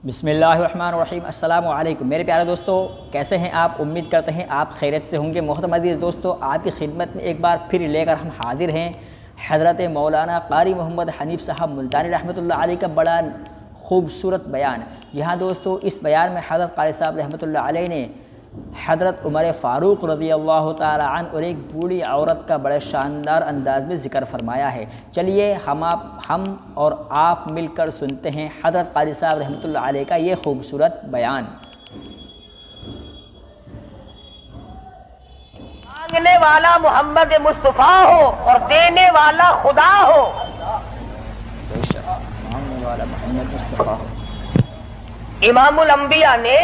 بسم اللہ الرحمن الرحیم۔ السلام علیکم میرے پیارے دوستو، کیسے ہیں آپ؟ امید کرتے ہیں آپ خیریت سے ہوں گے۔ محترم عزیز دوستو، آپ کی خدمت میں ایک بار پھر لے کر ہم حاضر ہیں حضرت مولانا قاری محمد حنیف صاحب ملتانی رحمۃ اللہ علیہ کا بڑا خوبصورت بیان۔ یہاں دوستو اس بیان میں حضرت قاری صاحب رحمۃ اللہ علیہ نے حضرت عمر فاروق رضی اللہ تعالی عنہ اور ایک بوڑھی عورت کا بڑے شاندار انداز میں ذکر فرمایا ہے۔ چلیے ہم اور آپ مل کر سنتے ہیں حضرت قاری صاحب رحمۃ اللہ علیہ کا یہ خوبصورت بیان۔ مانگنے والا محمد مصطفیٰ ہو اور دینے والا خدا ہو۔ مانگنے والا محمد مصطفیٰ ہو۔ امام الانبیاء نے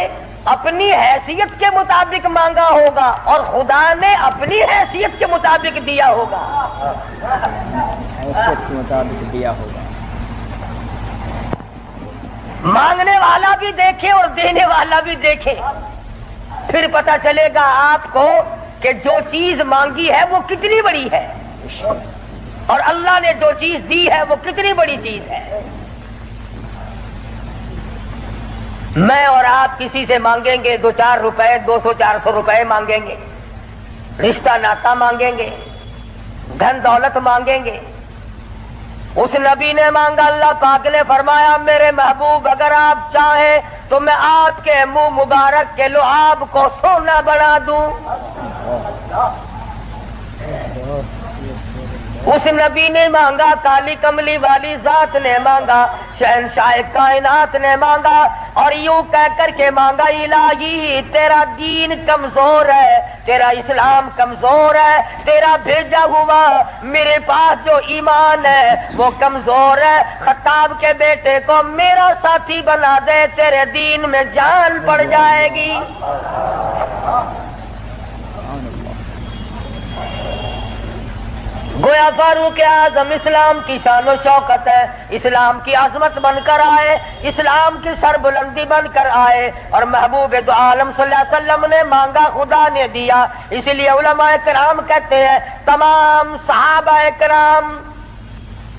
اپنی حیثیت کے مطابق مانگا ہوگا اور خدا نے اپنی حیثیت کے مطابق دیا ہوگا۔ حیثیت کے مطابق دیا ہوگا۔ مانگنے والا بھی دیکھے اور دینے والا بھی دیکھے، پھر پتہ چلے گا آپ کو کہ جو چیز مانگی ہے وہ کتنی بڑی ہے اور اللہ نے جو چیز دی ہے وہ کتنی بڑی چیز ہے۔ میں اور آپ کسی سے مانگیں گے 2-4 روپے، 200-400 روپے مانگیں گے، رشتہ ناتا مانگیں گے، دھن دولت مانگیں گے۔ اس نبی نے مانگا، اللہ پاک نے فرمایا میرے محبوب اگر آپ چاہیں تو میں آپ کے منہ مبارک کے لعاب کو سونا بنا دوں۔ اس نبی نے مانگا، کالی کملی والی ذات نے مانگا، شہنشاہ کائنات نے مانگا اور یوں کہہ کر کے مانگا، الہی تیرا دین کمزور ہے، تیرا اسلام کمزور ہے، تیرا بھیجا ہوا میرے پاس جو ایمان ہے وہ کمزور ہے، خطاب کے بیٹے کو میرا ساتھی بنا دے، تیرے دین میں جان پڑ جائے گی۔ گویا فاروق اعظم اسلام کی شان و شوکت ہے، اسلام کی عظمت بن کر آئے، اسلام کی سربلندی بن کر آئے اور محبوب دو عالم صلی اللہ علیہ وسلم نے مانگا، خدا نے دیا۔ اس لیے علماء کرام کہتے ہیں تمام صحابہ کرام،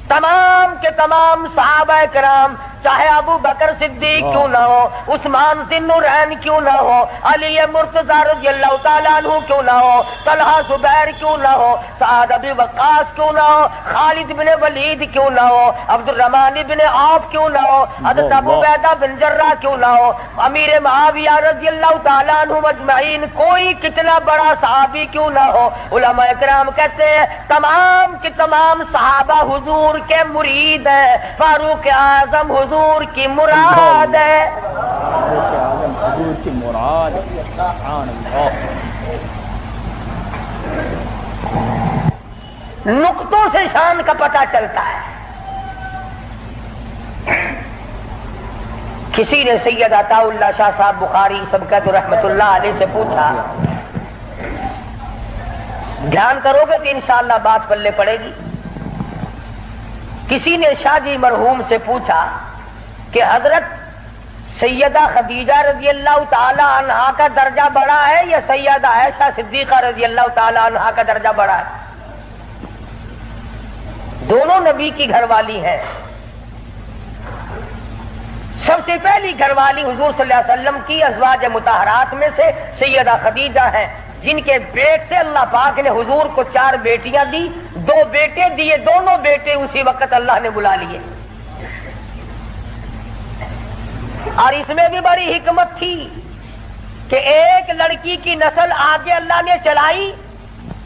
تمام کے تمام صحابہ کرام، چاہے ابو بکر صدیق کیوں نہ ہو، عثمان ذی النورین کیوں نہ ہو، علی مرتضی رضی اللہ تعالیٰ عنہ کیوں نہ ہو، طلحہ زبیر کیوں نہ ہو، سعد ابی وقاص کیوں نہ ہو، خالد بن ولید کیوں نہ ہو، عبد الرحمن بن عوف کیوں نہ ہو، حضرت ابو عبیدہ بن جراح کیوں نہ ہو، امیر معاویہ رضی اللہ تعالیٰ عنہ اجمعین، کوئی کتنا بڑا صحابی کیوں نہ ہو، علماء کرام کہتے ہیں تمام کے تمام صحابہ حضور کے مرید ہیں، فاروق اعظم حضور کی مراد ہے۔ حضور کی مراد۔ سبحان اللہ۔ نقطوں سے شان کا پتہ چلتا ہے۔ کسی نے سید عطا اللہ شاہ صاحب بخاری سبقت رحمت اللہ علیہ سے پوچھا، دھیان کرو گے تو انشاءاللہ بات پلے پڑے گی۔ کسی نے شاہ جی مرحوم سے پوچھا کہ حضرت سیدہ خدیجہ رضی اللہ تعالی عنہا کا درجہ بڑا ہے یا سیدہ عائشہ صدیقہ رضی اللہ تعالی عنہا کا درجہ بڑا ہے؟ دونوں نبی کی گھر والی ہیں۔ سب سے پہلی گھر والی حضور صلی اللہ علیہ وسلم کی ازواج مطہرات میں سے سیدہ خدیجہ ہیں، جن کے پیٹ سے اللہ پاک نے حضور کو 4 بیٹیاں دی، 2 بیٹے دیے، دونوں بیٹے اسی وقت اللہ نے بلا لیے۔ اور اس میں بھی بڑی حکمت تھی کہ ایک لڑکی کی نسل آگے اللہ نے چلائی۔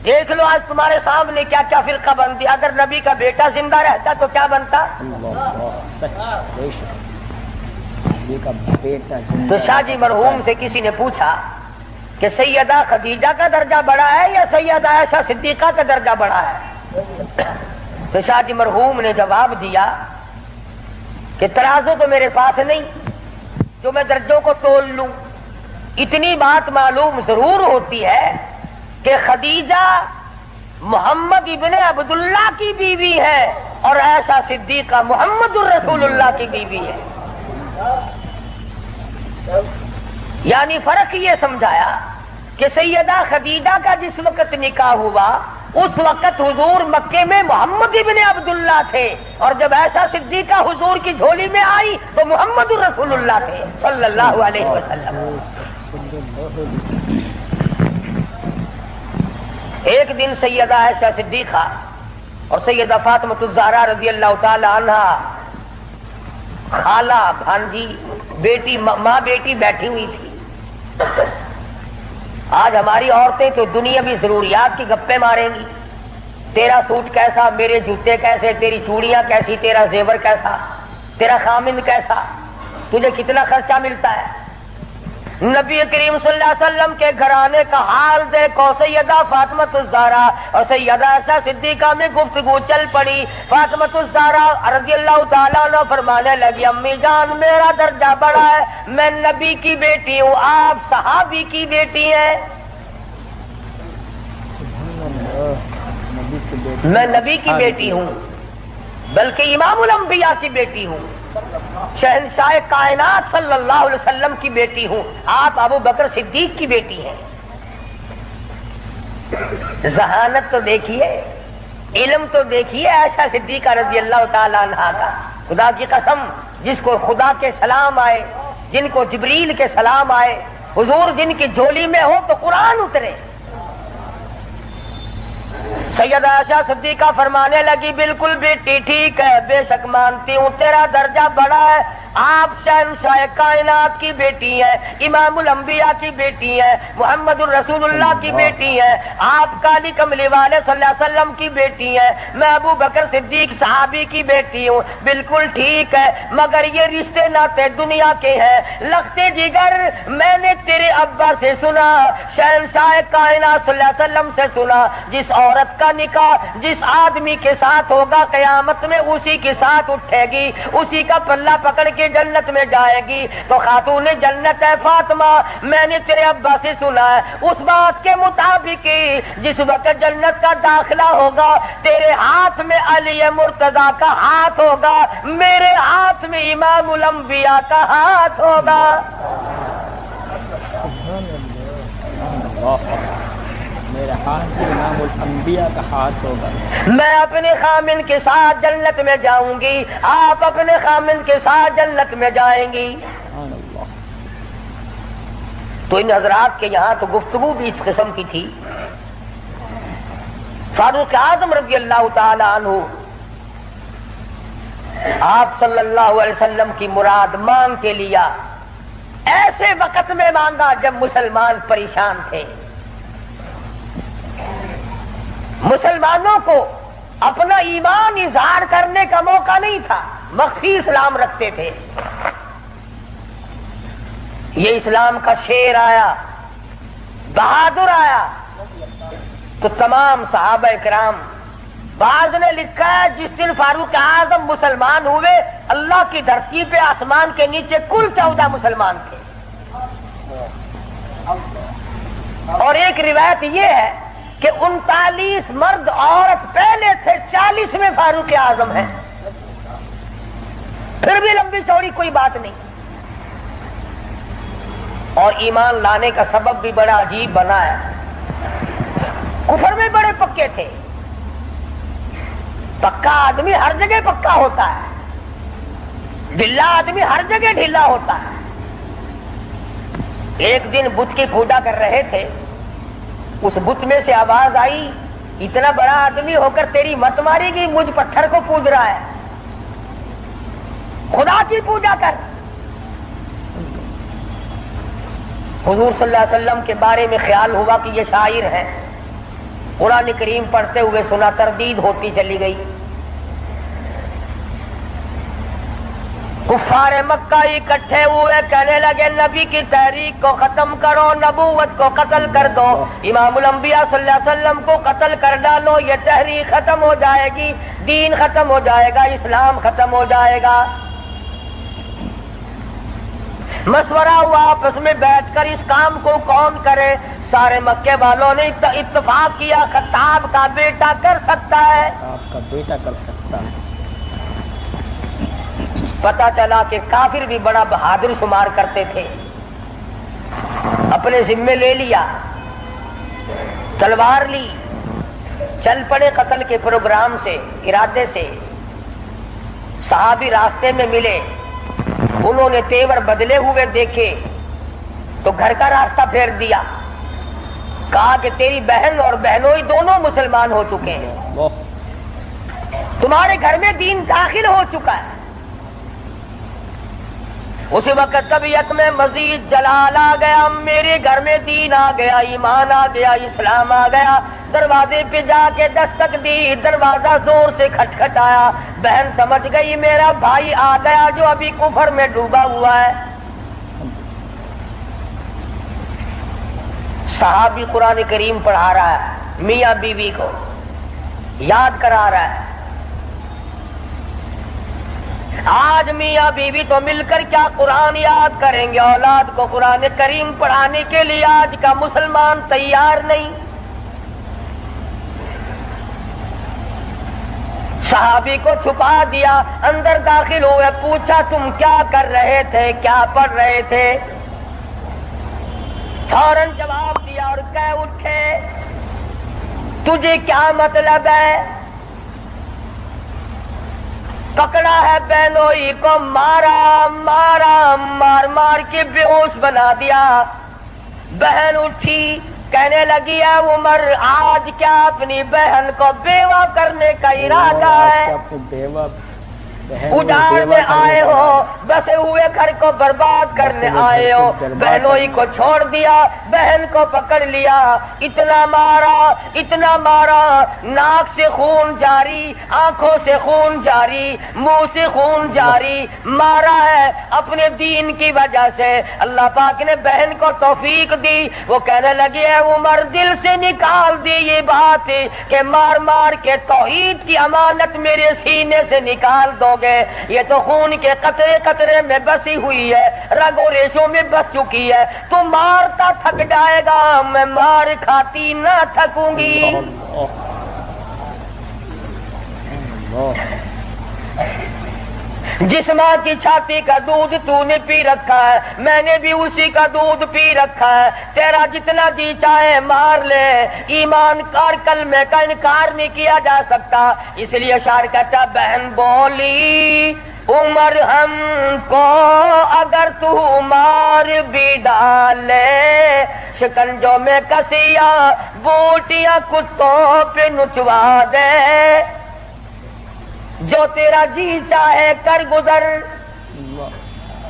دیکھ لو آج تمہارے سامنے کیا کیا فرقہ بندی، اگر نبی کا بیٹا زندہ رہتا تو کیا بنتا؟ تو شاہ جی مرحوم سے کسی نے پوچھا کہ سیدہ خدیجہ کا درجہ بڑا ہے یا سیدہ عائشہ صدیقہ کا درجہ بڑا ہے؟ تو شاہ جی مرحوم نے جواب دیا کہ ترازو تو میرے پاس نہیں جو میں درجوں کو تول لوں، اتنی بات معلوم ضرور ہوتی ہے کہ خدیجہ محمد ابن عبداللہ کی بیوی ہے اور عائشہ صدیقہ محمد الرسول اللہ کی بیوی ہے۔ یعنی فرق یہ سمجھایا کہ سیدہ خدیجہ کا جس وقت نکاح ہوا اس وقت حضور مکے میں محمد ابن عبداللہ تھے، اور جب ایسا صدیقہ حضور کی جھولی میں آئی تو محمد رسول اللہ تھے صلی اللہ علیہ وسلم۔ ایک دن سیدہ عائشہ صدیقہ اور سیدہ فاطمہ الزہرا رضی اللہ تعالی عنہا، خالہ بھانجی بیٹی ماں بیٹی بیٹھی ہوئی تھی۔ آج ہماری عورتیں تو دنیاوی ضروریات کی گپیں ماریں گی، تیرا سوٹ کیسا، میرے جوتے کیسے، تیری چوڑیاں کیسی، تیرا زیور کیسا، تیرا خامن کیسا، تجھے کتنا خرچہ ملتا ہے۔ نبی کریم صلی اللہ علیہ وسلم کے گھرانے کا حال دیکھو، سیدہ فاطمہ الزہرا اور سیدہ عائشہ صدیقہ میں گفتگو چل پڑی۔ فاطمہ الزہرا رضی اللہ تعالیٰ عنہ فرمانے لگی، امی جان میرا درجہ بڑا ہے، میں نبی کی بیٹی ہوں، آپ صحابی کی بیٹی ہیں۔ میں نبی کی بیٹی ہوں، بلکہ امام الانبیاء کی بیٹی ہوں، شہنشاہ کائنات صلی اللہ علیہ وسلم کی بیٹی ہوں، آپ ابو بکر صدیق کی بیٹی ہیں۔ ذہانت تو دیکھیے، علم تو دیکھیے عائشہ صدیقہ رضی اللہ تعالی عنہا کا۔ خدا کی قسم، جس کو خدا کے سلام آئے، جن کو جبریل کے سلام آئے، حضور جن کی جھولی میں ہو تو قرآن اترے۔ سیدہ عائشہ صدیقہ فرمانے لگی، بالکل بیٹی ٹھیک ہے، بے شک مانتی ہوں تیرا درجہ بڑا ہے، آپ شہنشاہ کائنات کی بیٹی ہیں، امام الانبیاء کی بیٹی ہیں، محمد الرسول اللہ کی بیٹی ہیں، آپ کالی کملی والے صلی اللہ علیہ وسلم کی بیٹی ہیں، میں ابو بکر صدیق صحابی کی بیٹی ہوں، بالکل ٹھیک ہے، مگر یہ رشتے ناتے دنیا کے ہیں، لختے جگر میں نے تیرے ابا سے سنا، شہنشاہ کائنات صلی اللہ علیہ وسلم سے سنا، جس عورت کا نکاح جس آدمی کے ساتھ ہوگا قیامت میں اسی کے ساتھ اٹھے گی، اسی کا پلہ پکڑ کے جنت میں جائے گی، تو خاتون جنت ہے فاطمہ۔ میں نے تیرے ابا سے سنا ہے اس بات کے مطابق جس وقت جنت کا داخلہ ہوگا تیرے ہاتھ میں علی مرتضیٰ کا ہاتھ ہوگا، میرے ہاتھ میں امام الانبیاء کا ہاتھ ہوگا۔ میرے ہاتھ میں امام الانبیاء کا ہاتھ ہوگا۔ میں اپنے خامن کے ساتھ جنت میں جاؤں گی، آپ اپنے خامن کے ساتھ جنت میں جائیں گی۔ تو ان حضرات کے یہاں تو گفتگو بھی اس قسم کی تھی۔ فاروق اعظم رضی اللہ تعالی عنہ آپ صلی اللہ علیہ وسلم کی مراد مانگ کے لیا، ایسے وقت میں مانگا جب مسلمان پریشان تھے۔ مسلمانوں کو اپنا ایمان اظہار کرنے کا موقع نہیں تھا، مخفی اسلام رکھتے تھے۔ یہ اسلام کا شیر آیا، بہادر آیا تو تمام صحابہ کرام، بعض نے لکھا ہے جس دن فاروق اعظم مسلمان ہوئے اللہ کی دھرتی پہ آسمان کے نیچے کل 14 مسلمان تھے، اور ایک روایت یہ ہے کہ 39 مرد عورت پہلے تھے، 40 میں فاروق اعظم ہے۔ پھر بھی لمبی چوڑی کوئی بات نہیں، اور ایمان لانے کا سبب بھی بڑا عجیب بنا ہے۔ کفر میں بڑے پکے تھے، پکا آدمی ہر جگہ پکا ہوتا ہے، ڈھیلا آدمی ہر جگہ ڈھیلا ہوتا ہے۔ ایک دن بت کی پوجا کر رہے تھے، اس بت میں سے آواز آئی، اتنا بڑا آدمی ہو کر تیری مت ماری گی، مجھ پتھر کو پوج رہا ہے، خدا کی پوجا کر۔ حضور صلی اللہ علیہ وسلم کے بارے میں خیال ہوا کہ یہ شاعر ہیں، قرآن کریم پڑھتے ہوئے سنا، تردید ہوتی چلی گئی۔ کفار مکہ اکٹھے ہوئے، کہنے لگے نبی کی تحریک کو ختم کرو، نبوت کو قتل کر دو، امام الانبیاء صلی اللہ علیہ وسلم کو قتل کر ڈالو، یہ تحریک ختم ہو جائے گی، دین ختم ہو جائے گا، اسلام ختم ہو جائے گا۔ مشورہ ہوا آپس میں بیٹھ کر اس کام کو کون کرے، سارے مکے والوں نے اتفاق کیا خطاب کا بیٹا کر سکتا ہے، آپ کا بیٹا کر سکتا ہے۔ پتا چلا کہ کافر بھی بڑا بہادر شمار کرتے تھے، اپنے ذمے لے لیا، تلوار لی، چل پڑے قتل کے پروگرام سے، ارادے سے۔ صحابی راستے میں ملے، انہوں نے تیور بدلے ہوئے دیکھے تو گھر کا راستہ پھیر دیا، کہا کہ تیری بہن اور بہنوئی دونوں مسلمان ہو چکے ہیں، تمہارے گھر میں دین داخل ہو چکا ہے۔ اسی وقت طبیعت میں مزید جلال آ گیا، میرے گھر میں دین آ گیا، ایمان آ گیا، اسلام آ گیا۔ دروازے پہ جا کے دستک دی، دروازہ زور سے کھٹکھٹایا، بہن سمجھ گئی میرا بھائی آ گیا جو ابھی کفر میں ڈوبا ہوا ہے۔ صحابی قرآن کریم پڑھا رہا ہے، میاں بیوی کو یاد کرا رہا ہے۔ آج میاں بیوی تو مل کر کیا قرآن یاد کریں گے، اولاد کو قرآن کریم پڑھانے کے لیے آج کا مسلمان تیار نہیں۔ صحابی کو چھپا دیا، اندر داخل ہوئے، پوچھا تم کیا کر رہے تھے، کیا پڑھ رہے تھے؟ فوراً جواب دیا اور کہہ اٹھے تجھے کیا مطلب ہے؟ پکڑا ہے بہنوئی کو، مارا مار کے بے ہوش بنا دیا۔ بہن اٹھی، کہنے لگی ہے عمر آج کیا اپنی بہن کو بیوہ کرنے کا ارادہ ہے؟ اجاڑ میں آئے ہو، بسے ہوئے گھر کو برباد کرنے آئے ہو۔ بہنوئی کو چھوڑ دیا، بہن کو پکڑ لیا، اتنا مارا، ناک سے خون جاری، آنکھوں سے خون جاری، منہ سے خون جاری، مارا ہے اپنے دین کی وجہ سے۔ اللہ پاک نے بہن کو توفیق دی، وہ کہنے لگی ہے عمر دل سے نکال دی یہ بات کہ مار کے توحید کی امانت میرے سینے سے نکال دو گے، یہ تو خون کے قطرے قطرے میں بسی ہوئی ہے، رگ و ریشوں میں بس چکی ہے، تو مارتا تھک جائے گا، میں مار کھاتی نہ تھکوں گی۔ جس ماں کی چھاتی کا دودھ تو نے پی رکھا ہے، میں نے بھی اسی کا دودھ پی رکھا ہے، تیرا جتنا جی چاہے مار لے، ایمان کار کلمے کا انکار نہیں کیا جا سکتا۔ اس لیے شاعر کہتا بہن بولی عمر ہم کو اگر تو مار بھی ڈالے، شکنجوں میں کسیا بوٹیاں کتوں پہ نچوا دے، جو تیرا جی چاہے کر گزر۔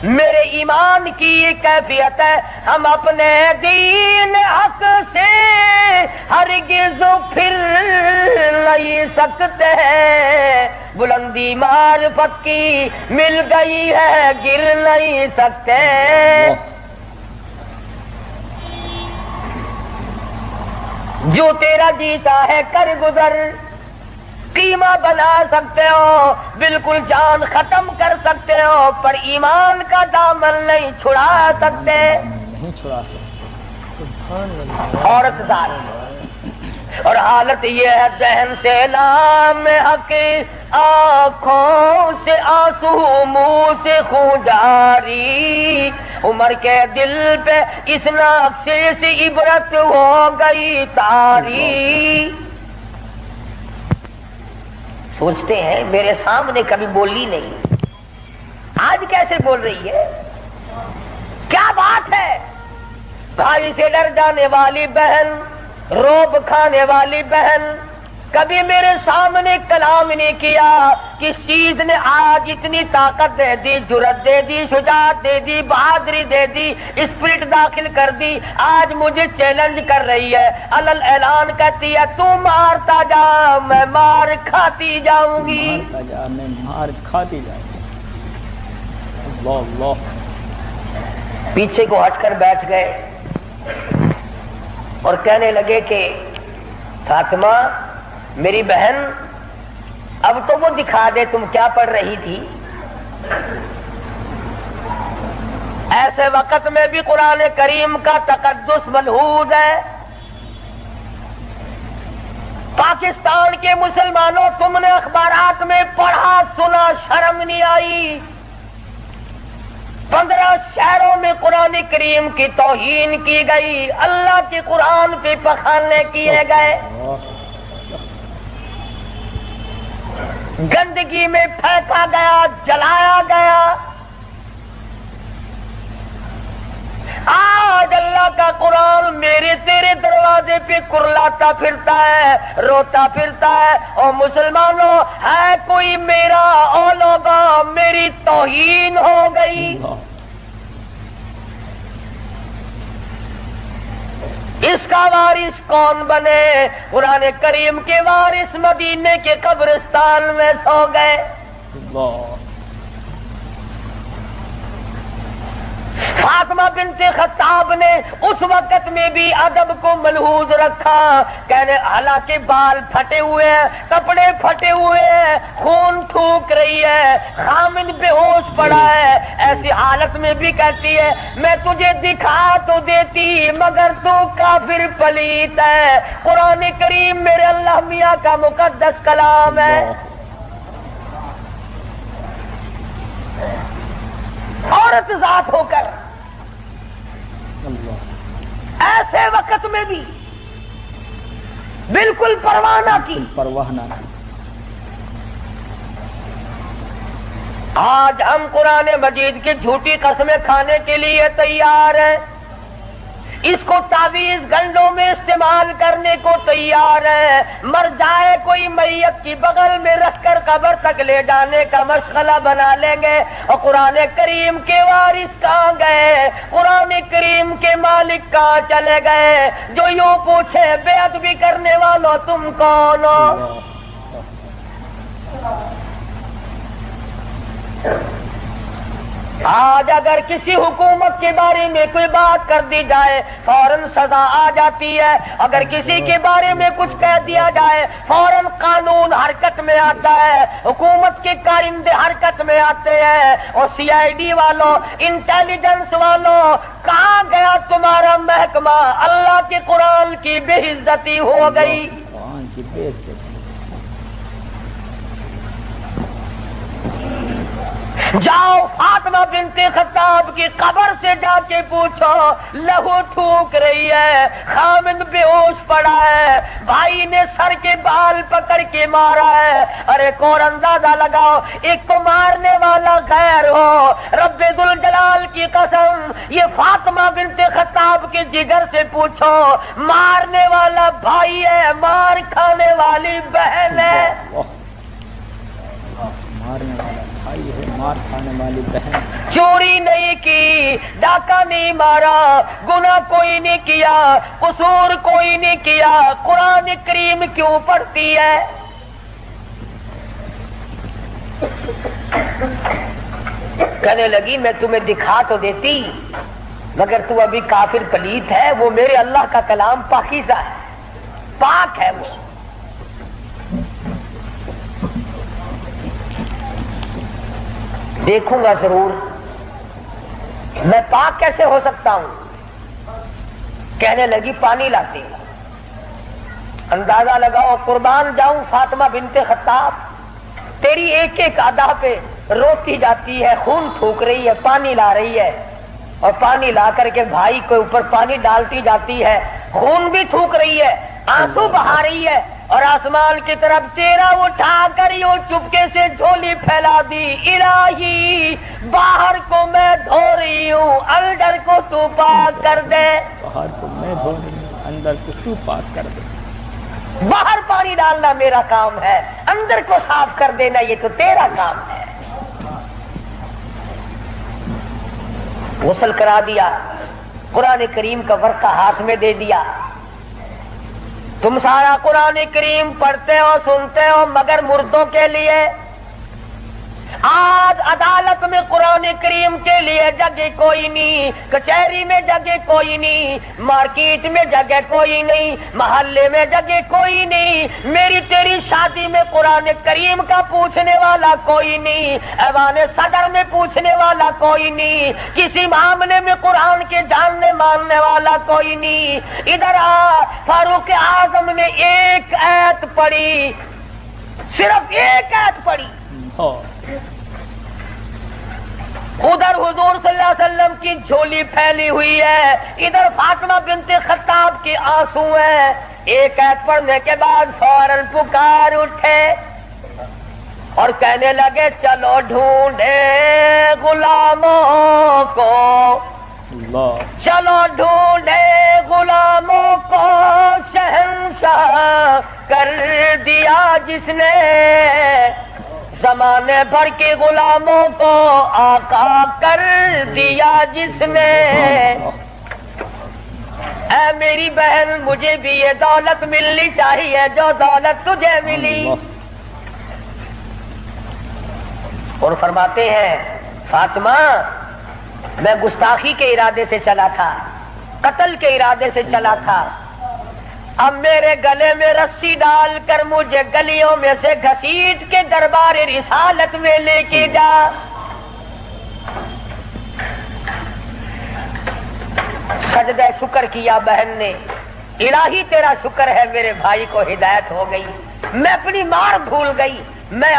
میرے ایمان کی یہ کیفیت ہے، ہم اپنے دین حق سے ہرگز پھر نہیں سکتے، بلندی معرفت کی مل گئی ہے گر نہیں سکتے۔ جو تیرا جی چاہے کر گزر، قیمہ بنا سکتے ہو، بالکل جان ختم کر سکتے ہو، پر ایمان کا دامن نہیں چھڑا سکتے۔ عورت ذات اور حالت یہ ہے بہن سے نام حق، آنکھوں سے آنسو منہ سے خون جاری، عمر کے دل پہ اس نقشے سے عبرت ہو گئی طاری۔ سوچتے ہیں میرے سامنے کبھی بولی نہیں، آج کیسے بول رہی ہے، کیا بات ہے؟ بھائی سے ڈر جانے والی بہن، روب کھانے والی بہن، کبھی میرے سامنے کلام نہیں کیا۔ کس چیز نے آج اتنی طاقت دے دی، جرأت دے دی، شجاعت دے دی، بہادری دے دی، اسپرٹ داخل کر دی، آج مجھے چیلنج کر رہی ہے، علل اعلان کہتی ہے تو مارتا جا میں مار کھاتی جاؤں گی۔ پیچھے کو ہٹ کر بیٹھ گئے اور کہنے لگے کہ فاطمہ میری بہن اب تو وہ دکھا دے تم کیا پڑھ رہی تھی۔ ایسے وقت میں بھی قرآن کریم کا تقدس ملحوظ ہے۔ پاکستان کے مسلمانوں تم نے اخبارات میں پڑھا سنا، شرم نہیں آئی؟ 15 شہروں میں قرآن کریم کی توہین کی گئی، اللہ کے قرآن پہ پخانے کیے گئے۔ گندگی میں پھینکا گیا، جلایا گیا۔ آج اللہ کا قرآن میرے تیرے دروازے پہ کرلاتا پھرتا ہے، روتا پھرتا ہے، اور مسلمانوں ہے کوئی میرا، او لوگوں میری توہین ہو گئی۔ اس کا وارث کون بنے؟ قرآن کریم کے وارث مدینے کے قبرستان میں سو گئے۔ فاطمہ بنت خطاب نے اس وقت میں بھی ادب کو ملحوظ رکھا، کہنے حالانکہ بال پھٹے ہوئے ہیں، کپڑے پھٹے ہوئے ہیں، خون تھوک رہی ہے، خامد بے ہوش پڑا ہے، ایسی حالت میں بھی کہتی ہے میں تجھے دکھا تو دیتی مگر تو کافر پلیت ہے۔ قرآن کریم میرے اللہ میاں کا مقدس کلام ہے۔ عورت ذات ہو کر ایسے وقت میں بھی بالکل پرواہ نہ کی۔ آج ہم قرآن مجید کی جھوٹی قسمیں کھانے کے لیے تیار ہیں، اس کو تعویذ گنڈوں میں استعمال کرنے کو تیار ہے، مر جائے کوئی میت کی بغل میں رکھ کر قبر تک لے جانے کا مشغلہ بنا لیں گے۔ اور قرآن کریم کے وارث کہاں گئے؟ قرآن کریم کے مالک کہاں چلے گئے؟ جو یوں پوچھے بے ادبی کرنے والوں تم کون ہو؟ آج اگر کسی حکومت کے بارے میں کوئی بات کر دی جائے فوراً سزا آ جاتی ہے، اگر کسی کے بارے میں کچھ کہہ دیا جائے فوراً قانون حرکت میں آتا ہے، حکومت کے کارندے حرکت میں آتے ہیں۔ اور سی آئی ڈی والوں، انٹیلیجنس والوں، کہاں گیا تمہارا محکمہ؟ اللہ کے قرآن کی بے عزتی ہو گئی۔ جاؤ فاطمہ بنت خطاب کی قبر سے جا کے پوچھو، لہو تھوک رہی ہے، خامد بے ہوش پڑا ہے، بھائی نے سر کے بال پکڑ کے مارا ہے۔ ارے اور اندازہ لگاؤ، ایک کو مارنے والا غیر ہو، رب ذوالجلال کی قسم یہ فاطمہ بنت خطاب کے جگر سے پوچھو، مارنے والا بھائی ہے، مار کھانے والی بہن ہے۔ مار کھانے والی بہن، چوری نہیں کی، ڈاکہ نہیں مارا، گناہ کوئی نہیں کیا، قصور کوئی نہیں کیا، قرآن کریم کیوں پڑھتی ہے؟ کہنے لگی میں تمہیں دکھا تو دیتی مگر تو ابھی کافر پلیت ہے، وہ میرے اللہ کا کلام پاکیزہ ہے، پاک ہے، وہ دیکھوں گا ضرور، میں پاک کیسے ہو سکتا ہوں؟ کہنے لگی پانی لاتی، اندازہ لگاؤ قربان جاؤں فاطمہ بنت خطاب، تیری ایک ایک ادا پہ روتی جاتی ہے، خون تھوک رہی ہے، پانی لا رہی ہے، اور پانی لا کر کے بھائی کے اوپر پانی ڈالتی جاتی ہے، خون بھی تھوک رہی ہے، آنسو بہا رہی ہے، اور آسمان کی طرف چہرہ اٹھا کر یوں چپکے سے جھولی پھیلا دی، الہی باہر کو میں دھو رہی ہوں، اندر کو تو پاک کر دے۔ باہر کو میں دھو رہی ہوں، اندر کو تو پاک کر دے۔ باہر پانی ڈالنا میرا کام ہے، اندر کو صاف کر دینا یہ تو تیرا کام ہے۔ غسل کرا دیا، قرآن کریم کا ورقہ ہاتھ میں دے دیا، تم سارا قرآن کریم پڑھتے ہو سنتے ہو مگر مردوں کے لیے۔ آج عدالت میں قرآن کریم کے لیے جگہ کوئی نہیں، کچہری میں جگہ کوئی نہیں، مارکیٹ میں جگہ کوئی نہیں، محلے میں جگہ کوئی نہیں، میری تیری شادی میں قرآن کریم کا پوچھنے والا کوئی نہیں، ایوان صدر میں پوچھنے والا کوئی نہیں، کسی معاملے میں قرآن کے جاننے ماننے والا کوئی نہیں۔ ادھر آ، فاروق اعظم نے ایک آیت پڑھی، صرف ایک آیت پڑھی، ادھر حضور صلی اللہ علیہ وسلم کی جھولی پھیلی ہوئی ہے، ادھر فاطمہ بنت خطاب کے آنسو ہیں، ایک آیت پڑھنے کے بعد فوراً پکار اٹھے، اور کہنے لگے چلو ڈھونڈے غلاموں کو، چلو ڈھونڈے غلاموں کو، شہنشاہ کر دیا جس نے، زمانے بھر کے غلاموں کو آقا کر دیا جس نے۔ اے میری بہن مجھے بھی یہ دولت ملنی چاہیے جو دولت تجھے ملی۔ اور فرماتے ہیں فاطمہ میں گستاخی کے ارادے سے چلا تھا، قتل کے ارادے سے چلا تھا، اب میرے گلے میں رسی ڈال کر مجھے گلیوں میں سے گھسیٹ کے دربار رسالت میں لے کے جا۔ سجدہ شکر کیا بہن نے، الہی تیرا شکر ہے میرے بھائی کو ہدایت ہو گئی، میں اپنی مار بھول گئی، میں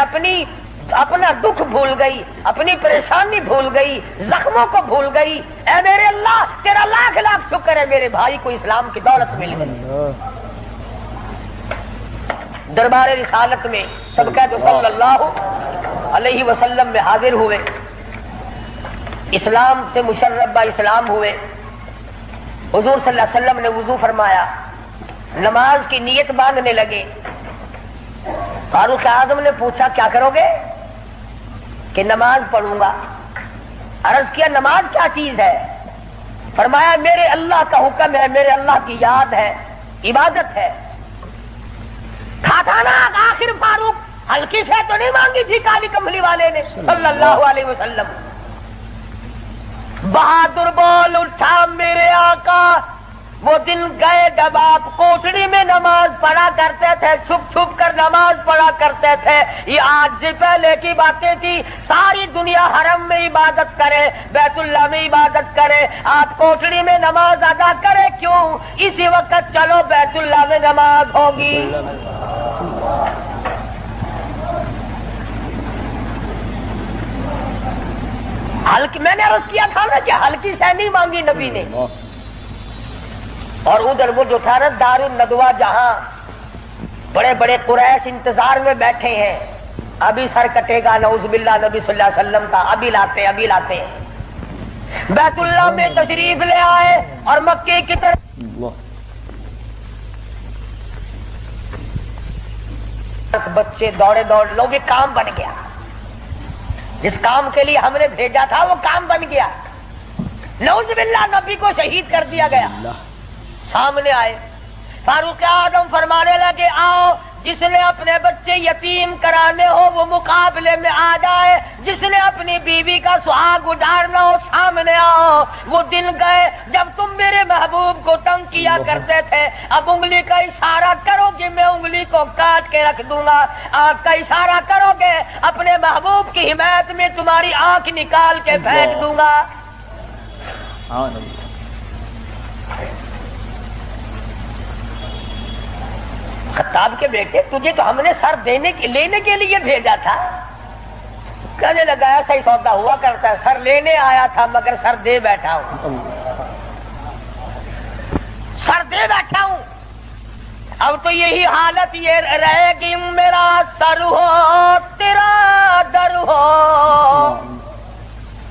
اپنا دکھ بھول گئی، اپنی پریشانی بھول گئی، زخموں کو بھول گئی۔ اے میرے اللہ تیرا لاکھ لاکھ شکر ہے میرے بھائی کو اسلام کی دولت مل گئی۔ دربار رسالت میں سب کہتے صلی اللہ علیہ وسلم میں حاضر ہوئے، اسلام سے مشرف با اسلام ہوئے۔ حضور صلی اللہ علیہ وسلم نے وضو فرمایا، نماز کی نیت باندھنے لگے۔ فاروق اعظم نے پوچھا کیا کرو گے؟ کہ نماز پڑھوں گا۔ عرض کیا نماز کیا چیز ہے؟ فرمایا میرے اللہ کا حکم ہے، میرے اللہ کی یاد ہے، عبادت ہے۔ کھاتا نا آخر فاروق ہلکی سے تو نہیں مانگی تھی کالی کملی والے نے صلی اللہ علیہ وسلم۔ بہادر بول اٹھا میرے آقا، وہ دن گئے جب آپ کوٹڑی میں نماز پڑھا کرتے تھے، چھپ چھپ کر نماز پڑھا کرتے تھے۔ یہ آج سے پہلے کی باتیں تھی، ساری دنیا حرم میں عبادت کرے، بیت اللہ میں عبادت کرے، آپ کوٹڑی میں نماز ادا کرے کیوں؟ اسی وقت چلو بیت اللہ میں نماز ہوگی۔ ہلکی میں نے عرض کیا تھا نا کہ ہلکی سے نہیں مانگی نبی نے۔ اور ادھر وہ جو تھا نا دار الندوہ، جہاں بڑے بڑے قریش انتظار میں بیٹھے ہیں، ابھی سر کٹے گا نعوذ باللہ نبی صلی اللہ علیہ وسلم کا، ابھی لاتے ہیں۔ بیت اللہ میں تشریف لے آئے اور مکے کی طرف بچے دوڑے لو بھی کام بن گیا، جس کام کے لیے ہم نے بھیجا تھا وہ کام بن گیا۔ نعوذ باللہ نبی کو شہید کر دیا گیا۔ سامنے آئے، فاروق اعظم فرمانے لگے آؤ، جس نے اپنے بچے یتیم کرانے ہو وہ مقابلے میں آ جائے، جس نے اپنی بیوی کا سہاگ اجاڑنا ہو سامنے آؤ۔ وہ دن گئے جب تم میرے محبوب کو تنگ کیا کرتے تھے، اب انگلی کا اشارہ کرو گے میں انگلی کو کاٹ کے رکھ دوں گا، آنکھ کا اشارہ کرو گے اپنے محبوب کی حمایت میں تمہاری آنکھ نکال کے پھینک دوں گا۔ خطاب کے بیٹے تجھے تو ہم نے سر لینے کے لیے بھیجا تھا۔ کہنے لگا ایسا ہی سودا ہوا کرتا ہے، سر لینے آیا تھا مگر سر دے بیٹھا ہوں، سر دے بیٹھا ہوں۔ اب تو یہی حالت یہ رہے گی، میرا سر ہو تیرا در ہو،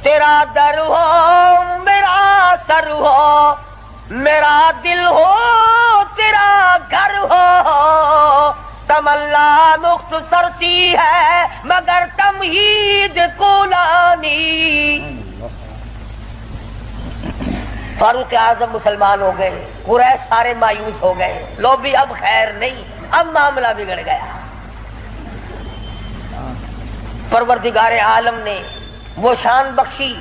تیرا در ہو میرا سر ہو، میرا دل ہو تیرا گھر ہو، تمنا مختصر سی ہے مگر تمہید کولانی۔ فاروق اعظم مسلمان ہو گئے، قریش سارے مایوس ہو گئے، لو بھی اب خیر نہیں، اب معاملہ بگڑ گیا۔ پروردگار عالم نے وہ شان بخشی،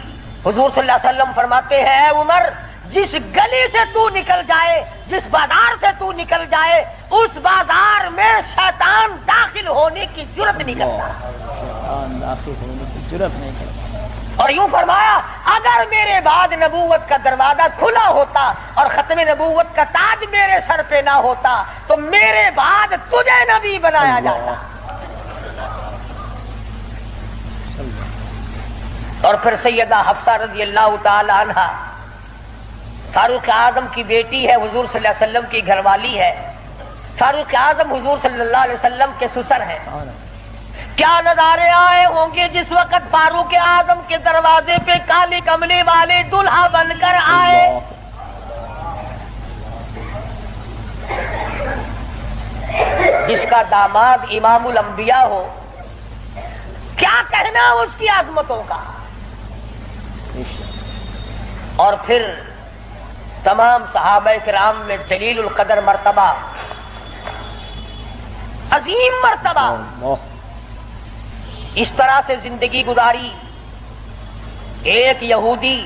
حضور صلی اللہ علیہ وسلم فرماتے ہیں اے عمر، جس گلی سے تو نکل جائے، جس بازار سے تو نکل جائے، اس بازار میں شیطان داخل ہونے کی جرت نہیں کرتا۔ اور یوں فرمایا اگر میرے بعد نبوت کا دروازہ کھلا ہوتا اور ختم نبوت کا تاج میرے سر پہ نہ ہوتا تو میرے بعد تجھے نبی بنایا جاتا۔ اور پھر سیدہ حفصہ رضی اللہ تعالی عنہا فاروق اعظم کی بیٹی ہے، حضور صلی اللہ علیہ وسلم کی گھر والی ہے۔ فاروق اعظم حضور صلی اللہ علیہ وسلم کے سسر ہیں۔ کیا نظارے آئے ہوں گے جس وقت فاروق اعظم کے دروازے پہ کالی کملی والے دلہا بن کر آئے. جس کا داماد امام الانبیاء ہو، کیا کہنا اس کی عظمتوں کا. اور پھر تمام صحابہ کرام میں جلیل القدر مرتبہ، عظیم مرتبہ، اس طرح سے زندگی گزاری. ایک یہودی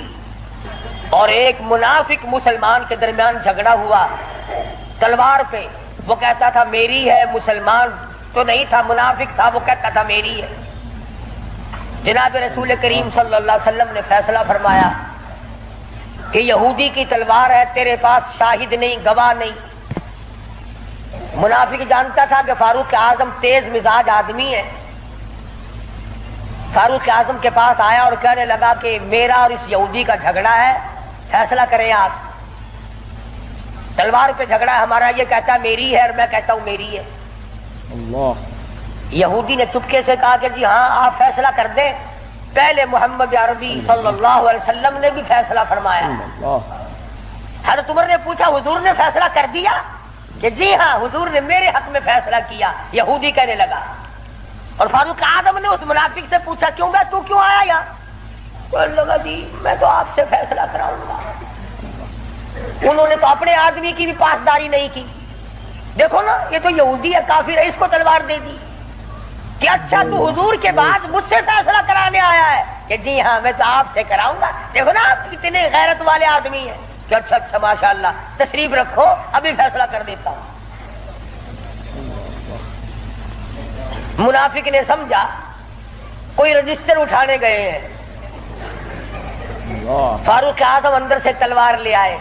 اور ایک منافق مسلمان کے درمیان جھگڑا ہوا تلوار پہ. وہ کہتا تھا میری ہے، مسلمان تو نہیں تھا، منافق تھا، وہ کہتا تھا میری ہے. جناب رسول کریم صلی اللہ علیہ وسلم نے فیصلہ فرمایا کہ یہودی کی تلوار ہے، تیرے پاس شاہد نہیں، گواہ نہیں. منافق جانتا تھا کہ فاروق اعظم تیز مزاج آدمی ہے. فاروق اعظم کے پاس آیا اور کہنے لگا کہ میرا اور اس یہودی کا جھگڑا ہے، فیصلہ کریں آپ. تلوار پہ جھگڑا ہے ہمارا، یہ کہتا ہے میری ہے اور میں کہتا ہوں میری ہے. اللہ. یہودی نے چپکے سے کہا کہ جی ہاں آپ فیصلہ کر دیں. پہلے محمد عربی صلی اللہ علیہ وسلم نے بھی فیصلہ فرمایا. حضرت عمر نے پوچھا حضور نے فیصلہ کر دیا؟ کہ جی ہاں حضور نے میرے حق میں فیصلہ کیا. یہودی کہنے لگا. اور فاروق اعظم نے اس منافق سے پوچھا کیوں بھائی تو کیوں آیا یہاں؟ کہنے لگا جی میں تو آپ سے فیصلہ کراؤں گا. انہوں نے تو اپنے آدمی کی بھی پاسداری نہیں کی. دیکھو نا یہ تو یہودی ہے، کافر ہے، اس کو تلوار دے دی. کہ اچھا تو حضور کے بعد مجھ سے فیصلہ کرانے آیا ہے؟ کہ جی ہاں میں تو آپ سے کراؤں گا. دیکھو نا آپ کتنے غیرت والے آدمی ہیں. کہ اچھا اچھا ماشاءاللہ تشریف رکھو ابھی فیصلہ کر دیتا ہوں. منافق نے سمجھا کوئی رجسٹر اٹھانے گئے ہیں. فاروق اعظم اندر سے تلوار لے آئے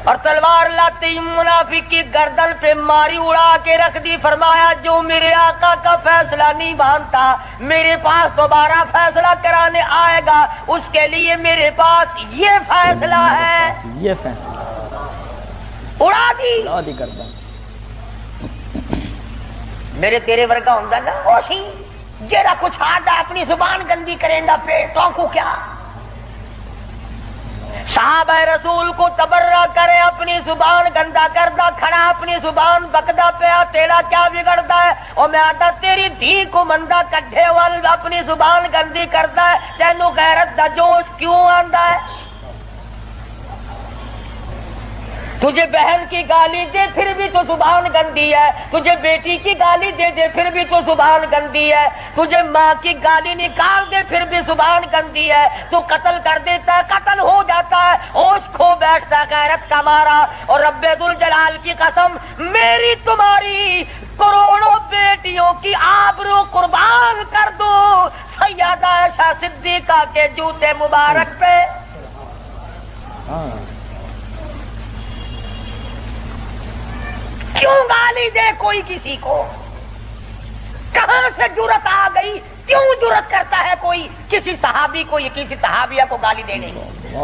اور تلوار لاتے ہی منافق کی گردن پہ ماری، اڑا کے رکھ دی. فرمایا جو میرے آقا کا فیصلہ نہیں مانتا میرے پاس دوبارہ فیصلہ کرانے آئے گا، اس کے لیے میرے پاس یہ فیصلہ ہے. یہ فیصلہ اڑا دی گردن. میرے تیرے ورگا ہوندا نا اوشی جیڑا کچھ آدھا اپنی زبان گندی کریندا پیٹوں کو کیا. صحابہ رسول کو تبرہ کرے اپنی زبان گندا کردا کھڑا، اپنی زبان بکدا پیا، تیرا کیا بگڑتا ہے؟ اور میں آتا تیری دھی کو مندہ کڈھے وال اپنی زبان گندی کردا ہے، تینوں غیرت دا جوش کیوں آندا ہے؟ تجھے بہن کی گالی دے پھر بھی تو زبان گندی ہے، تجھے بیٹی کی گالی دے دے پھر بھی تو زبان گندی ہے، تجھے ماں کی گالی نکال دے پھر بھی زبان گندی ہے. تو قتل کر دیتا ہے، قتل ہو جاتا ہے، ہوش کھو بیٹھتا ہے غیرت کا مارا. اور رب ذوالجلال کی قسم میری تمہاری کروڑوں بیٹیوں کی آبرو قربان کر دو سیدہ عائشہ صدیقہ کے جوتے مبارک پہ. کیوں گالی دے کوئی کسی کو؟ کہاں سے جرت آ گئی؟ کیوں جرت کرتا ہے کوئی کسی صحابی کو یا کسی صحابیہ کو گالی دینے کی؟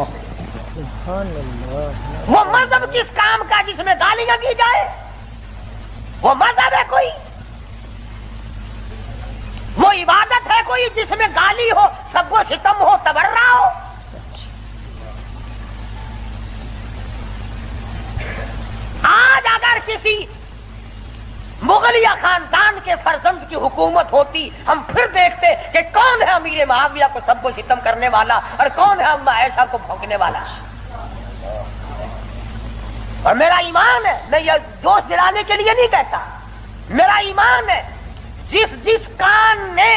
وہ مذہب کس کام کا جس میں گالیاں دی جائے؟ وہ مذہب ہے کوئی؟ وہ عبادت ہے کوئی جس میں گالی ہو، سب و ستم ہو، تبرہ ہو؟ آج اگر کسی مغلیہ خاندان کے فرزند کی حکومت ہوتی ہم پھر دیکھتے کہ کون ہے امیر معاویہ کو سب و ستم کرنے والا اور کون ہے اما عائشہ کو بھونکنے والا. اور میرا ایمان ہے، میں یہ جوش دلانے کے لیے نہیں کہتا، میرا ایمان ہے جس کان نے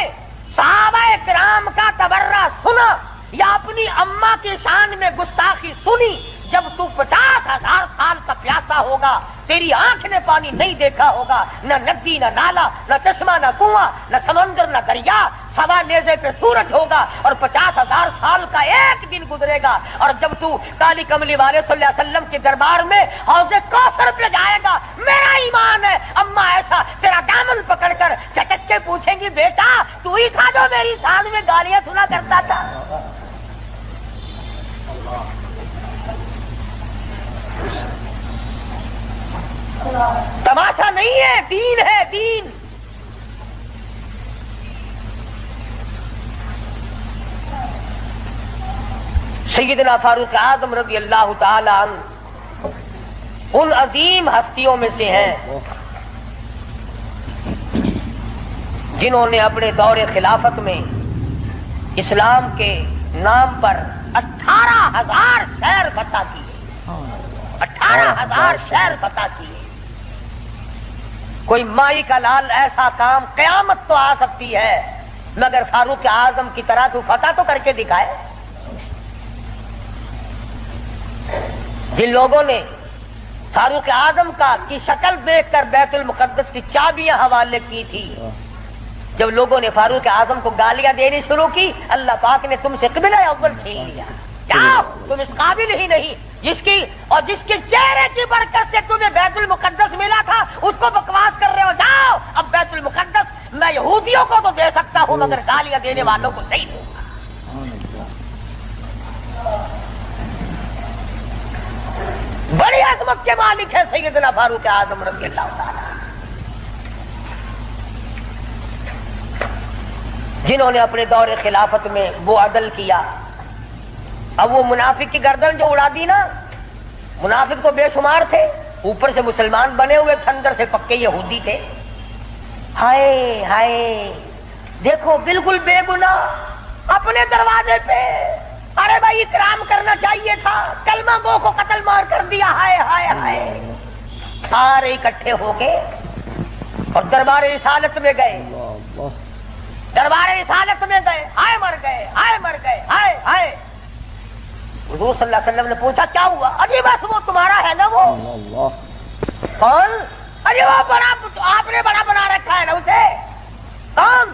صحابہ کرام کا تبرہ سنا یا اپنی اماں کی شان میں گستاخی سنی، جب تو 50,000 سال کا پیاسا ہوگا تیری آنکھ نے پانی نہیں دیکھا ہوگا، نہ ندی نہ نالا نہ چشمہ نہ کنواں نہ سمندر نہ دریا، سوا نیزے پہ سورج ہوگا اور 50,000 سال کا ایک دن گزرے گا. اور جب تو کالی کملی والے صلی اللہ علیہ وسلم کے دربار میں حوض کوثر پہ جائے گا، میرا ایمان ہے اما ایسا تیرا دامن پکڑ کر چٹک کے پوچھیں گی بیٹا تو ہی تھا جو میری شان میں گالیاں سنا کرتا تھا. تماشا نہیں ہے، دین ہے، دین. سیدنا فاروق اعظم رضی اللہ تعالی عنہ ان عظیم ہستیوں میں سے ہیں جنہوں نے اپنے دور خلافت میں اسلام کے نام پر 18,000 شہر فتح کیے، 18,000 شہر فتح کیے۔ کوئی مائی کا لال ایسا کام قیامت تو آ سکتی ہے مگر فاروق اعظم کی طرح تو فتح تو کر کے دکھائے۔ جن لوگوں نے فاروق اعظم کی شکل دیکھ کر بیت المقدس کی چابیاں حوالے کی تھی، جب لوگوں نے فاروق اعظم کو گالیاں دینی شروع کی، اللہ پاک نے تم سے قبلہ اول چھین لیا۔ جاؤ، تم اس قابل ہی نہیں، جس کے چہرے کی برکت سے تمہیں بیت المقدس ملا تھا اس کو بکواس کر رہے ہو۔ جاؤ، اب بیت المقدس میں یہودیوں کو تو دے سکتا ہوں مگر گالیاں دینے والوں کو نہیں دوں گا۔ بڑی عظمت کے مالک ہے سیدنا فاروق اعظم رضی اللہ تعالی، جنہوں نے اپنے دور خلافت میں وہ عدل کیا۔ اب وہ منافق کی گردن جو اڑا دی نا، منافق تو بے شمار تھے، اوپر سے مسلمان بنے ہوئے تھے، اندر سے پکے یہودی تھے۔ ہائے ہائے، دیکھو بالکل بے گناہ اپنے دروازے پہ، ارے بھائی اکرام کرنا چاہیے تھا، کلمہ گو کو قتل مار کر دیا۔ ہائے ہائے ہائے، سارے اکٹھے ہو کے اور دربار رسالت میں گئے، دربار رسالت میں گئے، ہائے مر گئے، ہائے مر گئے، ہائے ہائے۔ حضور صلی اللہ علیہ وسلم نے پوچھا کیا ہوا؟ ارے بس وہ تمہارا ہے نا، وہ کون؟ ارے وہ بڑا، آپ نے بڑا بنا رکھا ہے نا اسے، کون؟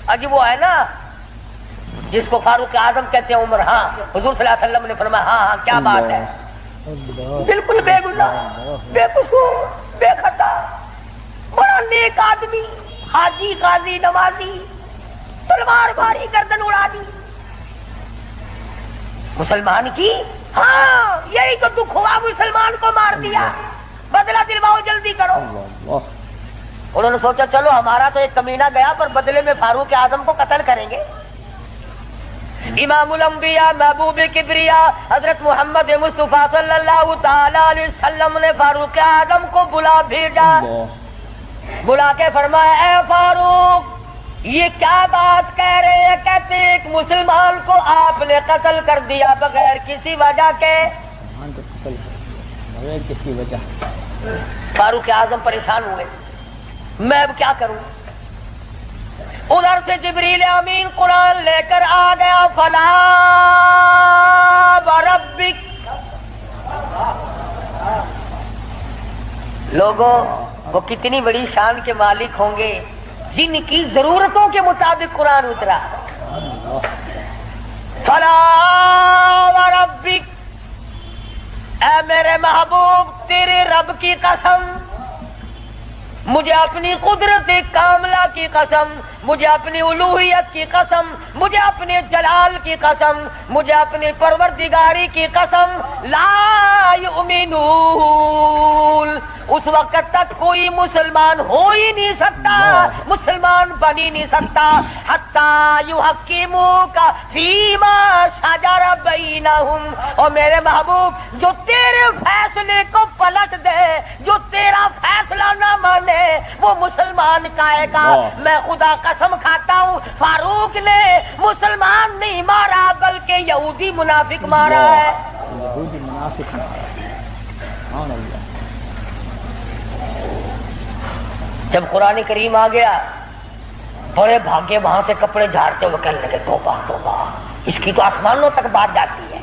اجی وہ ہے نا جس کو فاروق اعظم کہتے ہیں، عمر۔ ہاں، حضور صلی اللہ علیہ وسلم نے فرمایا ہاں ہاں کیا بات ہے، بالکل بے گناہ، بے قصور، بے خطا، بڑا نیک آدمی، حاجی، قاضی، نمازی، تلوار باری، گردن اڑا دی مسلمان کی۔ ہاں، یہی تو دکھ ہوا، مسلمان کو مار دیا، بدلہ دلواؤ جلدی کرو۔ انہوں نے سوچا چلو ہمارا تو ایک کمینہ گیا، پر بدلے میں فاروق اعظم کو قتل کریں گے۔ امام الانبیاء، محبوب کبریا حضرت محمد مصطفیٰ صلی اللہ تعالی علیہ وسلم نے فاروق اعظم کو بلا بھیجا، بلا کے فرمایا اے فاروق یہ کیا بات کہہ رہے ہیں؟ کہتے ایک مسلمان کو آپ نے قتل کر دیا بغیر کسی وجہ کے، بغیر کسی وجہ۔ فاروق اعظم پریشان ہوئے، میں اب کیا کروں؟ ادھر سے جبریل امین قرآن لے کر آ گیا، فلا وربک۔ لوگوں، وہ کتنی بڑی شان کے مالک ہوں گے جن کی ضرورتوں کے مطابق قرآن اترا۔ فلا وربک، اے میرے محبوب تیرے رب کی قسم، مجھے اپنی قدرت کاملہ کی قسم، مجھے اپنی الوہیت کی قسم، مجھے اپنے جلال کی قسم، مجھے اپنی پروردگاری کی قسم، لا یؤمنون، اس وقت تک کوئی مسلمان ہو ہی نہیں سکتا، مسلمان بن ہی نہیں سکتا، حتی یحکموک فیما شجر بینہم، اور میرے محبوب جو تیرے فیصلے کو پلٹ دے، جو تیرا فیصلہ نہ مانے وہ مسلمان کہے گا۔ میں خدا قسم کھاتا ہوں فاروق نے مسلمان نہیں مارا بلکہ یہودی منافق مارا ہے۔ یہودی منافق سبحان اللہ۔ جب قرآن کریم آ گیا بڑے بھاگے وہاں سے کپڑے جھاڑتے ہوئے کہنے لگے توبہ توبہ، اس کی تو آسمانوں تک بات جاتی ہے،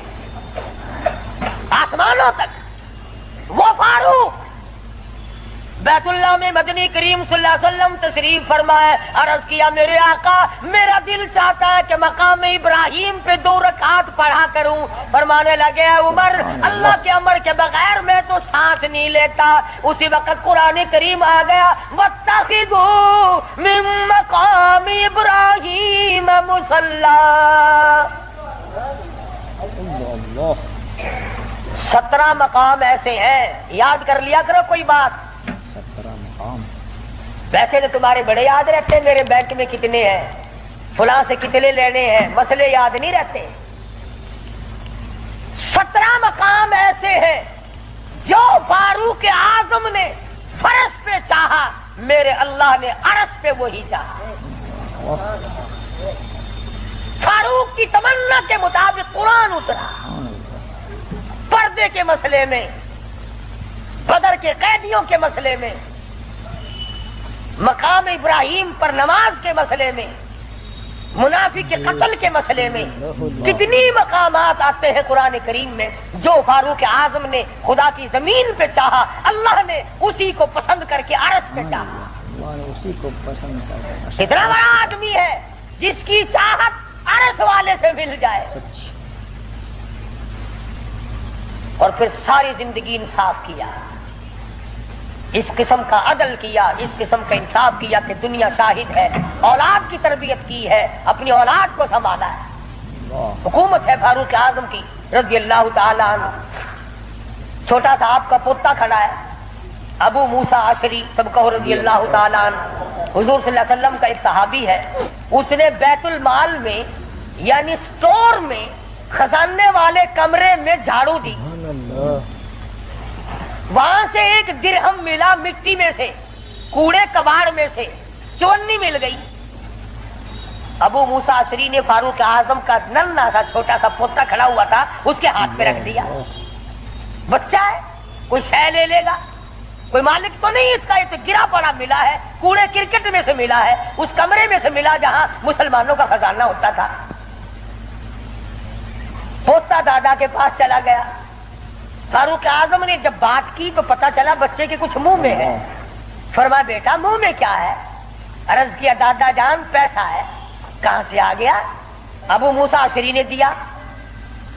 آسمانوں تک۔ وہ فاروق بیت اللہ میں مدنی کریم صلی اللہ علیہ وسلم تشریف فرمائے، عرض کیا میرے آقا میرا دل چاہتا ہے کہ مقام ابراہیم پہ 2 رکعت پڑھا کروں۔ فرمانے لگے عمر اللہ کے امر کے بغیر میں تو سانس نہیں لیتا۔ اسی وقت قرآن کریم آ گیا، واتخذوا من مقام ابراہیم مصلی۔ 17 مقام ایسے ہیں، یاد کر لیا کرو کوئی بات۔ ویسے تو تمہارے بڑے یاد رہتے ہیں میرے بینک میں کتنے ہیں، فلاں سے کتنے لینے ہیں، مسئلے یاد نہیں رہتے۔ 17 مقام ایسے ہیں جو فاروق اعظم نے فرش پہ چاہا، میرے اللہ نے عرش پہ وہی چاہا۔ فاروق کی تمنا کے مطابق قرآن اترا، پردے کے مسئلے میں، بدر کے قیدیوں کے مسئلے میں، مقام ابراہیم پر نماز کے مسئلے میں، منافق کے قتل کے مسئلے میں، کتنی مقامات آتے ہیں قرآن کریم میں جو فاروق اعظم نے خدا کی زمین پہ چاہا، اللہ نے اسی کو پسند کر کے عرش پہ چاہا۔ اسی کو پسند کرتا اتنا بڑا آدمی ہے جس کی چاہت عرش والے سے مل جائے، اور پھر ساری زندگی انصاف کیا، اس قسم کا عدل کیا، اس قسم کا انصاف کیا کہ دنیا شاہد ہے، اولاد کی تربیت کی ہے، اپنی اولاد کو سنبھالا ہے۔ حکومت ہے فاروق اعظم کی رضی اللہ تعالیٰ عنہ۔ چھوٹا سا آپ کا پوتا کھڑا ہے، ابو موسیٰ عشری، سب کہو رضی اللہ تعالیٰ عنہ، حضور صلی اللہ علیہ وسلم کا ایک صحابی ہے، اس نے بیت المال میں یعنی سٹور میں خزانے والے کمرے میں جھاڑو دی، وہاں سے ایک درہم ملا مٹی میں سے، کوڑے کباڑ میں سے چونی مل گئی۔ ابو موسیٰ عشری نے فاروق اعظم کا ننھا سا چھوٹا سا پوتا کھڑا ہوا تھا، اس کے ہاتھ پہ رکھ دیا۔ بچہ ہے، کوئی شے لے لے گا، کوئی مالک تو نہیں اس کا، یہ تو گرا پڑا ملا ہے، کوڑے کرکٹ میں سے ملا ہے، اس کمرے میں سے ملا جہاں مسلمانوں کا خزانہ ہوتا تھا۔ پوتا دادا کے پاس چلا گیا، فاروق اعظم نے جب بات کی تو پتا چلا بچے کے کچھ منہ میں ہے۔ فرمایا بیٹا منہ میں کیا ہے؟ عرض کیا دادا جان پیسہ ہے۔ کہاں سے آ گیا؟ ابو موسیٰ عشری نے دیا۔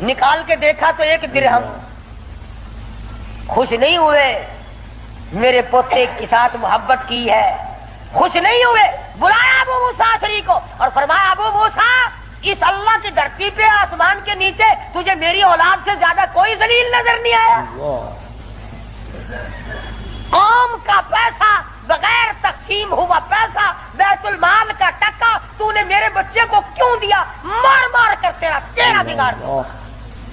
نکال کے دیکھا تو ایک درہم۔ خوش نہیں ہوئے، میرے پوتے کے ساتھ محبت کی ہے، خوش نہیں ہوئے، بلایا ابو موسیٰ عشری کو اور فرمایا ابو موسیٰ، اس اللہ کی دھرتی پہ آسمان کے نیچے تجھے میری اولاد سے زیادہ کوئی ذلیل نظر نہیں آیا؟ قوم کا پیسہ، بغیر تقسیم ہوا پیسہ، بیت المال کا ٹکا تو نے میرے بچے کو کیوں دیا؟ مار مار کر تیرا چہرہ بگاڑ دو۔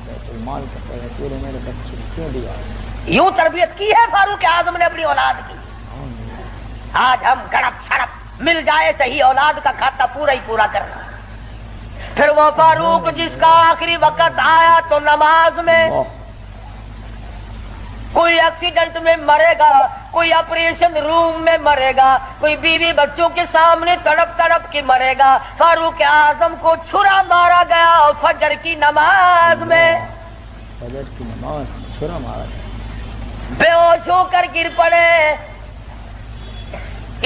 بیت المال کا پیسہ تو نے میرے بچے کو کیوں دیا؟ یوں تربیت کی ہے فاروق اعظم نے اپنی اولاد کی۔ آج ہم گڑپ شڑپ مل جائے صحیح اولاد کا کھاتا پورا ہی پورا کرنا۔ پھر وہ فاروق جس کا آخری وقت آیا تو نماز میں، کوئی ایکسیڈنٹ میں مرے گا، کوئی آپریشن روم میں مرے گا، کوئی بیوی بچوں کے سامنے تڑپ تڑپ کے مرے گا۔ فاروق اعظم کو چھرا مارا گیا فجر کی نماز میں، فجر کی نماز میں چھرا مارا گیا، بے ہوش ہو کر گر پڑے۔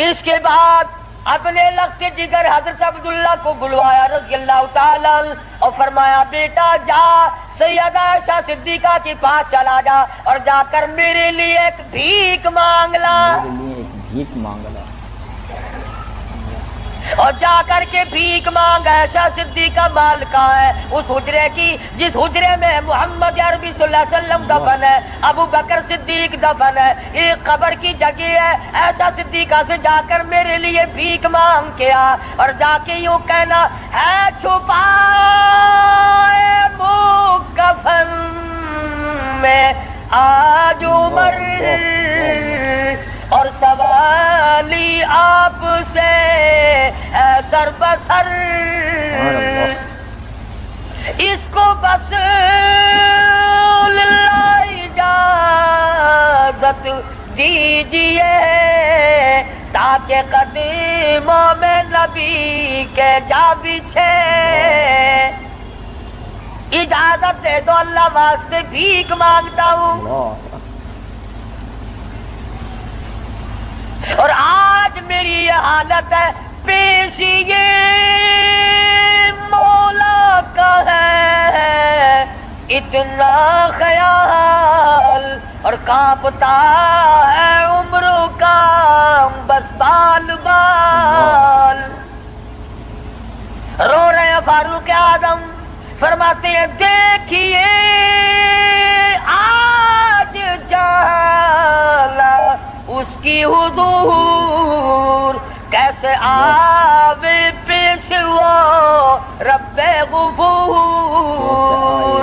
اس کے بعد اپنے لخت جگر حضرت عبداللہ کو بلوایا رضی اللہ تعالیٰ اور فرمایا بیٹا جا سیدہ عائشہ صدیقہ کے پاس چلا جا اور جا کر میرے لیے ایک بھیک مانگ لا، میرے لیے ایک بھیک مانگ لا، اور جا کر کے بھیک مانگ۔ عائشہ صدیقہ مالکہ ہے اس حجرے کی جس حجرے میں محمد عربی صلی اللہ علیہ وسلم دفن ہے، ابو بکر صدیق دفن ہے، ایک قبر کی جگہ ہے۔ عائشہ صدیقہ سے جا کر میرے لیے بھیک مانگ کے آ، اور جا کے یوں کہنا ہے چھپائے کفن میں آج عمر، اور سوالی آپ سے ہے سر بسر، اس کو بس للہ اجازت دیجیے تاکہ قدموں میں نبی کے جا بچھے، اجازت دے دو اللہ واسطے بھیک مانگتا ہوں۔ اور آج میری یہ حالت ہے، پیش یہ مولا کا ہے اتنا خیال، اور کانپتا ہے عمروں کا بس بال بال۔ رو رہے ہیں فاروق اعظم، فرماتے ہیں دیکھیے آج جالا اس کی حضور، کیسے آوے پیش وہ رب غفور،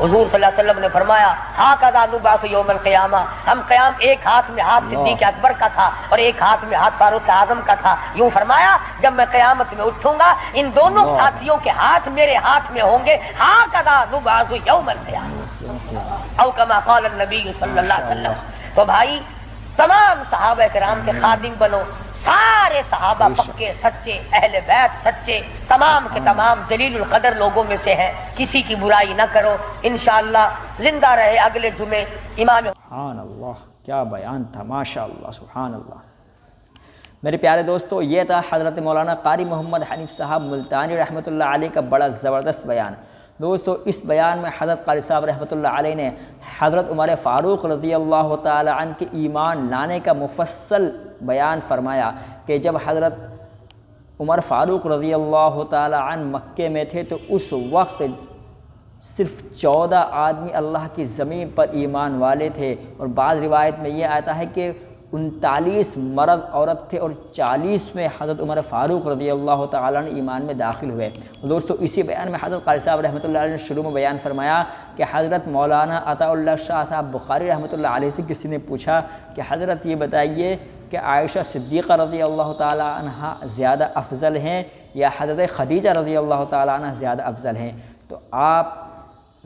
حضور صلی اللہ علیہ وسلم نے فرمایا ہاکذا نبعث یوم القیامہ، ہم قیام ایک ہاتھ میں ہاتھ صدیق اکبر کا تھا اور ایک ہاتھ میں ہاتھ فاروق اعظم کا تھا، یوں فرمایا جب میں قیامت میں اٹھوں گا ان دونوں ساتھیوں کے ہاتھ میرے ہاتھ میں ہوں گے، ہاکذا نبعث یوم القیامہ او کما قال النبی صلی اللہ علیہ وسلم۔ تو بھائی تمام صحابہ کرام کے خادم بنو، سارے صحابہ پکے سچے، اہل بیت سچے، تمام کے تمام جلیل القدر لوگوں میں سے ہیں، کسی کی برائی نہ کرو، انشاءاللہ زندہ رہے اگلے جمعے امام۔ سبحان اللہ، کیا بیان تھا، ماشاء اللہ، سبحان اللہ۔ میرے پیارے دوستو، یہ تھا حضرت مولانا قاری محمد حنیف صاحب ملتانی رحمۃ اللہ علیہ کا بڑا زبردست بیان۔ دوستو اس بیان میں حضرت قاری صاحب رحمۃ اللہ علیہ نے حضرت عمر فاروق رضی اللہ تعالی عنہ کے ایمان لانے کا مفصل بیان فرمایا کہ جب حضرت عمر فاروق رضی اللہ تعالی عنہ مکے میں تھے تو اس وقت صرف 14 آدمی اللہ کی زمین پر ایمان والے تھے، اور بعض روایت میں یہ آتا ہے کہ 39 مرد عورت تھے اور 40 میں حضرت عمر فاروق رضی اللہ تعالیٰ عنہ ایمان میں داخل ہوئے۔ دوستو اسی بیان میں حضرت قاری صاحب رحمۃ اللہ علیہ نے شروع میں بیان فرمایا کہ حضرت مولانا عطاء اللہ شاہ صاحب بخاری رحمۃ اللہ علیہ سے کسی نے پوچھا کہ حضرت یہ بتائیے کہ عائشہ صدیقہ رضی اللہ تعالیٰ عنہ زیادہ افضل ہیں یا حضرت خدیجہ رضی اللہ تعالیٰ عنہ زیادہ افضل ہیں؟ تو آپ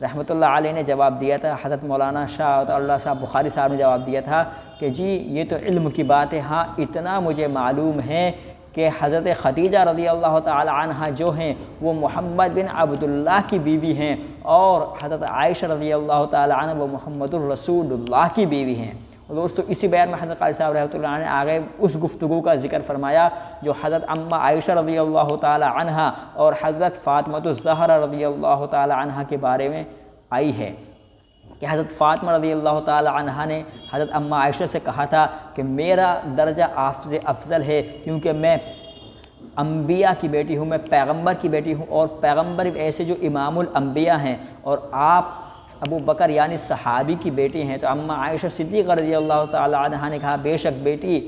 رحمۃ اللہ علیہ نے جواب دیا تھا، حضرت مولانا شاہ عطاء اللہ صاحب بخاری صاحب نے جواب دیا تھا کہ جی یہ تو علم کی بات ہے، ہاں اتنا مجھے معلوم ہے کہ حضرت خدیجہ رضی اللہ تعالی عنہ جو ہیں وہ محمد بن عبداللہ کی بیوی ہیں، اور حضرت عائشہ رضی اللہ تعالی عنہ وہ محمد الرسول اللہ کی بیوی ہیں۔ دوستو اسی بیان میں حضرت قاری صاحب رحمۃ اللہ علیہ نے آگے اس گفتگو کا ذکر فرمایا جو حضرت اماں عائشہ رضی اللہ تعالی عنہ اور حضرت فاطمہ الزہرا رضی اللہ تعالی عنہ کے بارے میں آئی ہے کہ حضرت فاطمہ رضی اللہ تعالی عنہ نے حضرت اماں عائشہ سے کہا تھا کہ میرا درجہ آپ سے افضل ہے کیونکہ میں انبیاء کی بیٹی ہوں، میں پیغمبر کی بیٹی ہوں، اور پیغمبر ایسے جو امام الانبیاء ہیں، اور آپ ابو بکر یعنی صحابی کی بیٹی ہیں۔ تو اماں عائشہ صدیقہ رضی اللہ تعالی عنہ نے کہا بے شک بیٹی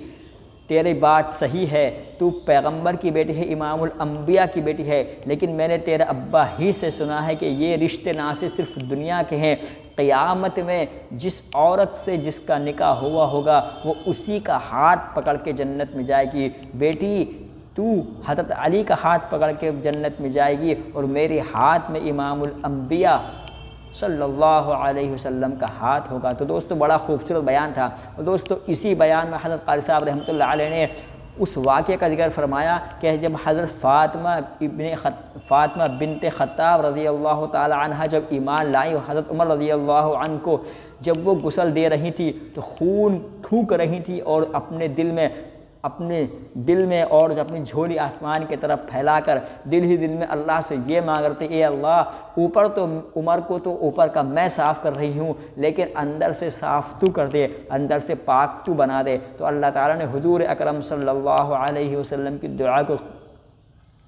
تیری بات صحیح ہے، تو پیغمبر کی بیٹی ہے، امام الانبیاء کی بیٹی ہے، لیکن میں نے تیرے ابا ہی سے سنا ہے کہ یہ رشتے نہ صرف دنیا کے ہیں، قیامت میں جس عورت سے جس کا نکاح ہوا ہوگا وہ اسی کا ہاتھ پکڑ کے جنت میں جائے گی۔ بیٹی تو حضرت علی کا ہاتھ پکڑ کے جنت میں جائے گی، اور میرے ہاتھ میں امام الانبیاء صلی اللہ علیہ وسلم کا ہاتھ ہوگا۔ تو دوستو بڑا خوبصورت بیان تھا، اور دوستو اسی بیان میں حضرت قاری صاحب رحمۃ اللہ علیہ نے اس واقعے کا ذکر فرمایا کہ جب حضرت فاطمہ بنت خطاب رضی اللہ تعالی عنہ جب ایمان لائی اور حضرت عمر رضی اللہ عنہ کو جب وہ غسل دے رہی تھی تو خون تھوک رہی تھی، اور اپنے دل میں اور اپنی جھولی آسمان کی طرف پھیلا کر دل ہی دل میں اللہ سے یہ مانگ رہے اے اللہ اوپر تو عمر کو تو اوپر کا میں صاف کر رہی ہوں، لیکن اندر سے صاف تو کر دے، اندر سے پاک تو بنا دے۔ تو اللہ تعالیٰ نے حضور اکرم صلی اللہ علیہ وسلم کی دعا کو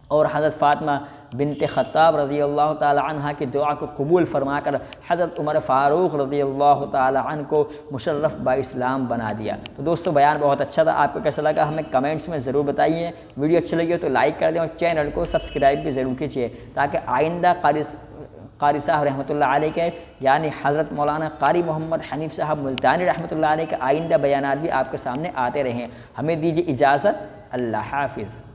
اور حضرت فاطمہ بنت خطاب رضی اللہ تعالی عنہ کی دعا کو قبول فرما کر حضرت عمر فاروق رضی اللہ تعالی عنہ کو مشرف با اسلام بنا دیا۔ تو دوستو بیان بہت اچھا تھا، آپ کو کیسا لگا ہمیں کمنٹس میں ضرور بتائیے، ویڈیو اچھی لگی ہو تو لائک کر دیں اور چینل کو سبسکرائب بھی ضرور کیجیے تاکہ آئندہ قاری صاحب رحمۃ اللہ علیہ کے یعنی حضرت مولانا قاری محمد حنیف صاحب ملتانی رحمۃ اللہ علیہ کے آئندہ بیانات بھی آپ کے سامنے آتے رہیں۔ ہمیں دیجیے اجازت، اللہ حافظ۔